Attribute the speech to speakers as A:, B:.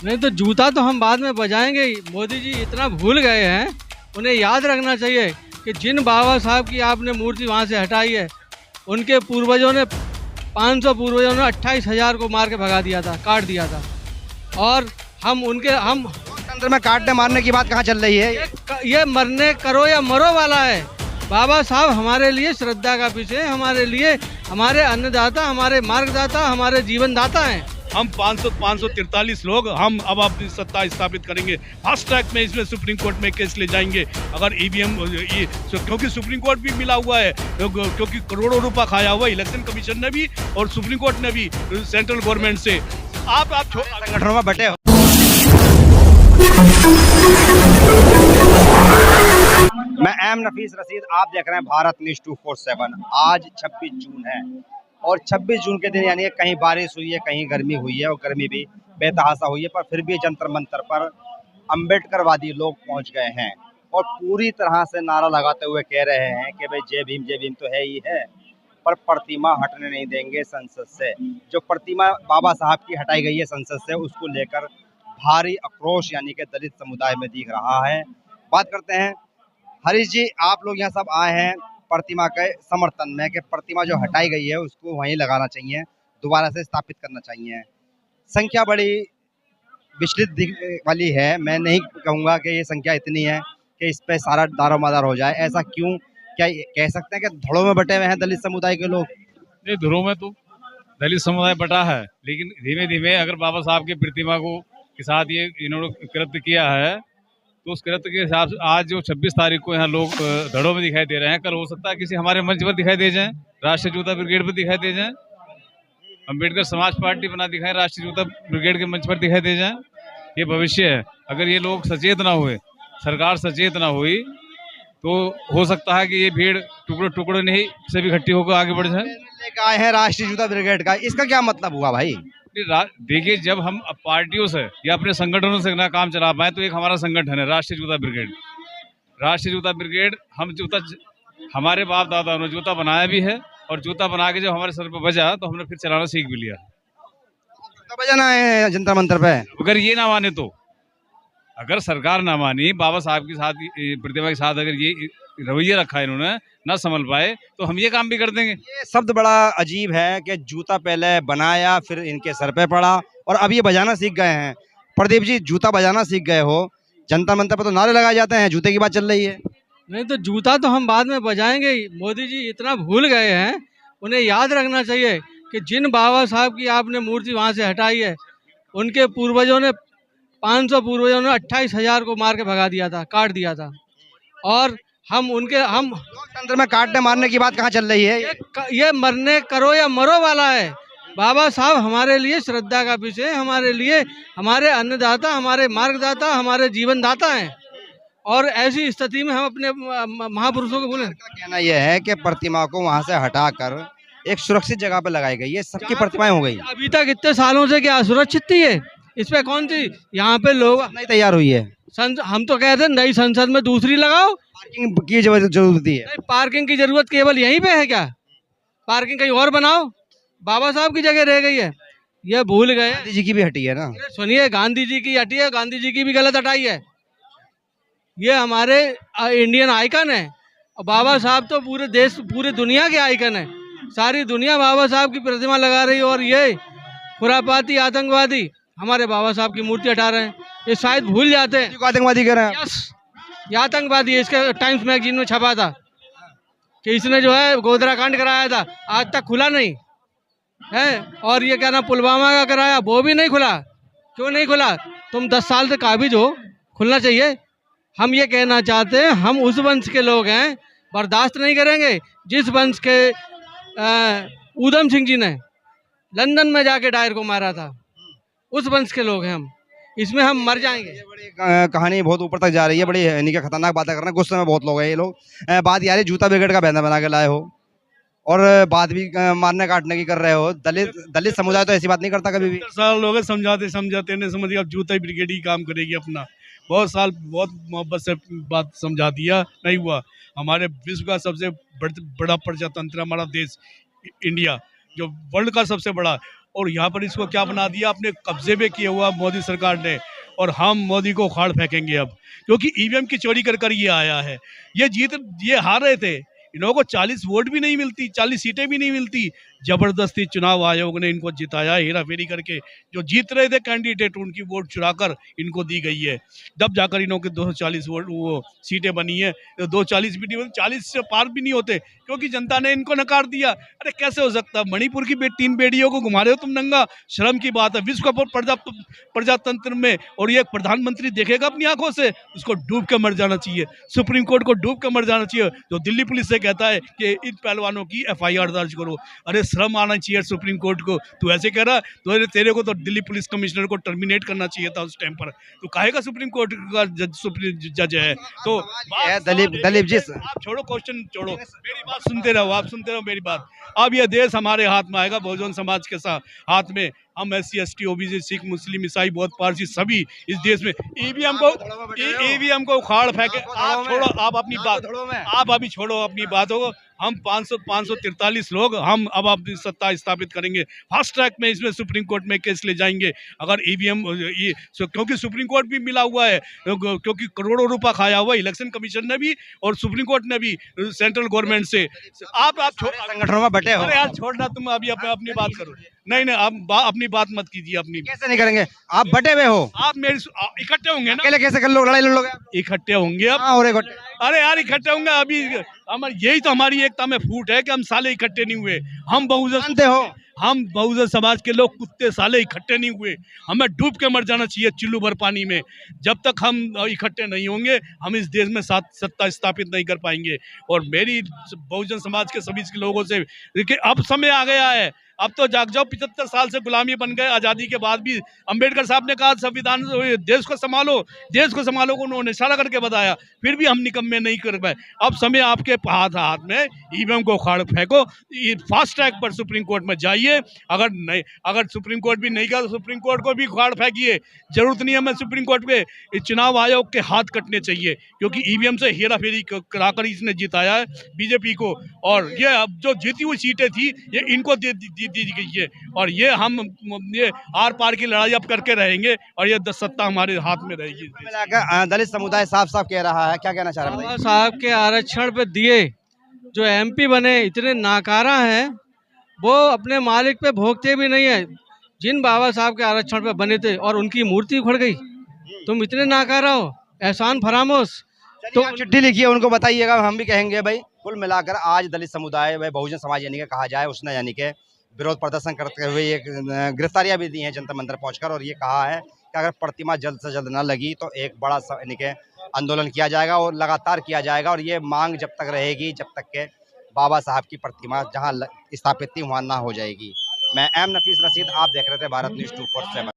A: नहीं तो जूता तो हम बाद में बजाएंगे ही। मोदी जी इतना भूल गए हैं, उन्हें याद रखना चाहिए कि जिन बाबा साहब की आपने मूर्ति वहाँ से हटाई है, उनके पूर्वजों ने 500 पूर्वजों ने 28,000 को मार के भगा दिया था, काट दिया था। और हम
B: लोकतंत्र में काटने मारने की बात कहाँ चल रही है?
A: ये मरने करो या मरो वाला है। बाबा साहब हमारे लिए श्रद्धा का विषय, हमारे लिए, हमारे अन्नदाता, हमारे मार्गदाता, हमारे जीवनदाता हैं।
C: हम 543 लोग हम अब अपनी सत्ता स्थापित करेंगे। फास्ट ट्रैक में इसमें सुप्रीम कोर्ट में केस ले जाएंगे। अगर ईवीएम क्योंकि सुप्रीम कोर्ट भी मिला हुआ है, क्योंकि करोड़ों रुपया खाया हुआ इलेक्शन कमीशन ने भी और सुप्रीम कोर्ट ने भी सेंट्रल गवर्नमेंट से। आप
B: संगठनों में बटे हो। मैं एम नफीस रशीद, आप देख रहे हैं भारत न्यूज 247। आज 26 जून है और 26 जून के दिन यानी कहीं बारिश हुई है, कहीं गर्मी हुई है और गर्मी भी बेतहाशा हुई है, पर फिर भी जंतर मंतर पर अम्बेडकरवादी लोग पहुंच गए हैं और पूरी तरह से नारा लगाते हुए कह रहे हैं कि भाई जय भीम तो है ही है, पर प्रतिमा हटने नहीं देंगे संसद से। जो प्रतिमा बाबा साहब की हटाई गई है संसद से, उसको लेकर भारी आक्रोश यानी कि दलित समुदाय में दिख रहा है। बात करते हैं हरीश जी, आप लोग यहाँ सब आए हैं प्रतिमा के समर्थन में कि प्रतिमा जो हटाई गई है उसको वहीं लगाना चाहिए, दोबारा से स्थापित करना चाहिए। संख्या बड़ी विचलित वाली है। मैं नहीं कहूँगा कि ये संख्या इतनी है कि इस पे सारा दारोमदार हो जाए। ऐसा क्यों? क्या कह सकते हैं कि धड़ों में बटे हुए हैं दलित समुदाय के लोग?
D: नहीं, धड़ों में तो दलित समुदाय बटा है, लेकिन धीमे धीमे अगर बाबा साहब की प्रतिमा को के साथ ये इन्होंने कृत्य किया है, तो उस कृत्य के हिसाब से आज जो 26 तारीख को यहाँ लोग धड़ों में दिखाई दे रहे हैं, कल हो सकता है किसी हमारे मंच पर दिखाई दे जाएं, राष्ट्रीय जूता ब्रिगेड पर दिखाई दे जाएं, अम्बेडकर समाज पार्टी बना दिखाएं, राष्ट्रीय जूता ब्रिगेड के मंच पर दिखाई दे जाएं। ये भविष्य है। अगर ये लोग सचेत ना हुए, सरकार सचेत ना हुई, तो हो सकता है कि ये भीड़ टुकड़े टुकड़े नहीं से भी इकट्ठी होकर आगे बढ़ जाए।
B: लेकर आए हैं राष्ट्रीय जूता ब्रिगेड का, इसका क्या मतलब हुआ भाई?
D: देखिए, जब हम पार्टियों से या अपने संगठनों से ना काम चला पाए, तो एक हमारा संगठन है राष्ट्रीय जूता ब्रिगेड। राष्ट्रीय जूता ब्रिगेड, हम जूता, हमारे बाप दादा ने जूता बनाया भी है और जूता बना के जब हमारे सर पे बजा तो हमने फिर चलाना सीख भी लिया।
B: बजाना है जंतर मंतर पे।
D: अगर ये ना माने तो, अगर सरकार ना मानी, बाबा साहब के साथ प्रतिमा के साथ अगर ये रवैया रखा है इन्होंने, ना संभल पाए, तो हम ये काम भी कर देंगे।
B: ये शब्द बड़ा अजीब है कि जूता पहले बनाया फिर इनके सर पे पड़ा और अब ये बजाना सीख गए हैं। प्रदीप जी, जूता बजाना सीख गए हो, जंतर मंतर पर तो नारे लगाए जाते हैं, जूते की बात चल रही है।
A: नहीं तो जूता तो हम बाद में बजाएंगे ही। मोदी जी इतना भूल गए हैं, उन्हें याद रखना चाहिए कि जिन बाबा साहब की आपने मूर्ति वहाँ से हटाई है, उनके पूर्वजों ने 500 पूर्वजों ने 28,000 को मार के भगा दिया था, काट दिया था। और हम
B: लोकतंत्र में काटने मारने की बात कहाँ चल रही है?
A: ये मरने करो या मरो वाला है। बाबा साहब हमारे लिए श्रद्धा का विषय, हमारे लिए, हमारे अन्नदाता, हमारे मार्गदाता, हमारे जीवनदाता हैं। और ऐसी स्थिति में हम अपने महापुरुषों को भूलें?
B: कहना यह है कि प्रतिमा को वहाँ से हटाकर एक सुरक्षित जगह पर लगाई गई है, सबकी प्रतिमाएं हो गई।
A: अभी तक इतने सालों से क्या सुरक्षित थी ये? इस पे कौन सी यहाँ पे लोग
B: नहीं तैयार हुई है?
A: हम तो कहते हैं नई संसद में दूसरी लगाओ।
B: पार्किंग की जरूरत है।
A: नहीं, पार्किंग की जरूरत केवल यहीं पे है क्या? पार्किंग कहीं और बनाओ। बाबा साहब की जगह रह गई है, ये भूल गए।
B: गांधी जी की भी हटी है ना?
A: सुनिए, गांधी जी की हटी है, गांधी जी की भी गलत हटाई है। ये हमारे इंडियन आइकन है और बाबा साहब तो पूरे देश, पूरी दुनिया के आइकन है। सारी दुनिया बाबा साहब की प्रतिमा लगा रही है और ये खुरापाती आतंकवादी हमारे बाबा साहब की मूर्ति हटा रहे हैं। ये शायद भूल जाते हैं।
B: आतंकवादी कह रहे हैं?
A: यस, ये आतंकवादी है। इसके टाइम्स मैगजीन में छपा था कि इसने जो है गोधरा कांड कराया था, आज तक खुला नहीं है। और ये क्या ना पुलवामा का कराया, वो भी नहीं खुला। क्यों नहीं खुला? तुम 10 साल से काबिज हो, खुलना चाहिए। हम ये कहना चाहते हैं, हम उस वंश के लोग हैं, बर्दाश्त नहीं करेंगे जिस वंश के ऊधम सिंह जी ने लंदन में जाके डायर को मारा था, उस वंश के लोग हैं हम। इसमें हम मर जाएंगे। ये
B: बड़ी कहानी बहुत ऊपर तक जा रही है, बड़ी इनकी खतरनाक बातें कर रहे हैं। गुस्से में बहुत लोग हैं ये लोग। बात यार जूता ब्रिगेड का बैनर बना के लाए हो और बात भी मारने काटने की कर रहे हो। दलित समुदाय तो ऐसी बात नहीं करता कभी भी।
C: साल लोग समझाते नहीं समझिए, अब जूता ब्रिगेड ही काम करेगी अपना। बहुत साल बहुत मोहब्बत से बात समझा दिया, नहीं हुआ। हमारे विश्व का सबसे बड़ा प्रजातंत्र हमारा देश इंडिया, जो वर्ल्ड का सबसे बड़ा, और यहाँ पर इसको क्या बना दिया, अपने कब्जे में किया हुआ मोदी सरकार ने। और हम मोदी को उखाड़ फेंकेंगे अब, क्योंकि ईवीएम की चोरी कर ये आया है। ये हार रहे थे, इन लोगों को 40 वोट भी नहीं मिलती, 40 सीटें भी नहीं मिलती, जबरदस्ती चुनाव आयोग ने इनको जिताया, हेरा फेरी करके। जो जीत रहे थे कैंडिडेट, उनकी वोट चुराकर इनको दी गई है, तब जाकर इन्हों के 240 वोट वो सीटें बनी है। 240 भी नहीं होती, 40 से पार भी नहीं होते, क्योंकि जनता ने इनको नकार दिया। अरे कैसे हो सकता है? मणिपुर की 3 बेटियों को घुमा रहे हो तुम नंगा, शर्म की बात है। विश्व प्रजातंत्र में, और ये प्रधानमंत्री देखेगा अपनी आंखों से, उसको डूब के मर जाना चाहिए, सुप्रीम कोर्ट को डूब के मर जाना चाहिए। जो दिल्ली पुलिस से कहता है कि इन पहलवानों की FIR दर्ज करो, अरे शर्म आना चाहिए सुप्रीम कोर्ट को। तू ऐसे कह रहा, तो तेरे को तो दिल्ली पुलिस कमिश्नर को टर्मिनेट करना चाहिए था उस टाइम पर। तो काहेगा सुप्रीम कोर्ट का सुप्रीम जज है? तो
B: दलीप जी,
C: आप छोड़ो, क्वेश्चन छोड़ो, मेरी बात सुनते रहो, आप सुनते रहो मेरी बात। अब ये देश हमारे हाथ में आएगा, बहुजन समाज के साथ हाथ में। हम SC ST OBC सिख मुस्लिम ईसाई बौद्ध पारसी सभी इस देश में ईवीएम को उखाड़ फेंके। आप छोड़ो, आप अपनी बात, आप अभी छोड़ो अपनी बातों को। हम 543 लोग हम अब अपनी सत्ता स्थापित करेंगे, फास्ट ट्रैक में इसमें सुप्रीम कोर्ट में केस ले जाएंगे। अगर ईवीएम क्योंकि सुप्रीम कोर्ट भी मिला हुआ है, क्योंकि करोड़ों रुपया खाया हुआ इलेक्शन कमीशन ने भी और सुप्रीम कोर्ट ने भी सेंट्रल गवर्नमेंट से। आप
B: संगठनों में बटे हो।
C: अरे यार छोड़ना, तुम अभी अपनी बात करो। नहीं आप अपनी बात मत कीजिए अपनी।
B: कैसे नहीं करेंगे? आप बटे हुए हो,
C: आप मेरे इकट्ठे होंगे ना,
B: अकेले कैसे कर लो, लड़ाई लड़ लोगे?
C: इकट्ठे होंगे अब।
B: हाँ, और एक
C: अरे यार इकट्ठे होंगे अभी। यही तो हमारी एकता में फूट है कि हम साले इकट्ठे नहीं हुए। हम बहुजन समाज के लोग कुत्ते साले इकट्ठे नहीं हुए। हमें डूब के मर जाना चाहिए चिल्लू भर पानी में। जब तक हम इकट्ठे नहीं होंगे, हम इस देश में सत्ता स्थापित नहीं कर पाएंगे। और मेरी बहुजन समाज के सभी लोगों से, देखिए अब समय आ गया है, अब तो जाग जाओ। 75 साल से गुलामी बन गए, आज़ादी के बाद भी अंबेडकर साहब ने कहा संविधान देश को संभालो को उन्होंने इशारा करके बताया, फिर भी हम निकम्मे नहीं कर पाए। अब समय आपके हाथ में, ईवीएम को उखाड़ फेंको, फास्ट ट्रैक पर सुप्रीम कोर्ट में जाइए। अगर सुप्रीम कोर्ट भी नहीं कर, सुप्रीम कोर्ट को भी उखाड़ फेंकिए। जरूरत नहीं है हमें सुप्रीम कोर्ट पे, चुनाव आयोग के हाथ कटने चाहिए, क्योंकि ईवीएम से हेरा फेरी कराकर इसने जिताया है बीजेपी को। और ये अब जो जीती हुई सीटें थी, ये इनको दी गई है। और ये आर पार की लड़ाई अब करके रहेंगे, और ये सत्ता हमारे हाथ में रहेगी।
B: दलित समुदाय साफ साफ कह रहा है, क्या कहना चाह रहा है?
A: बाबा साहब के आरक्षण पे दिए जो MP बने इतने नाकारा हैं, वो अपने मालिक पे भोगते भी नहीं है। जिन बाबा साहब के आरक्षण पे बने थे और उनकी मूर्ति उखड़ गई, तुम इतने नाकारा हो, एहसान फरामोश।
B: तो चिट्ठी लिखिए, उनको बताइएगा, हम भी कहेंगे भाई। कुल मिलाकर आज दलित समुदाय व बहुजन समाज यानी कि कहा जाए, उसने यानी कि विरोध प्रदर्शन करते हुए एक गिरफ्तारियां भी दी हैं जंतर मंतर पहुंचकर, और ये कहा है कि अगर प्रतिमा जल्द से जल्द न लगी तो एक बड़ा यानी कि आंदोलन किया जाएगा और लगातार किया जाएगा। और ये मांग जब तक रहेगी, जब तक के बाबा साहब की प्रतिमा जहां स्थापित थी वहां ना हो जाएगी। मैं M नफीस रशीद, आप देख रहे थे भारत न्यूज़ 247।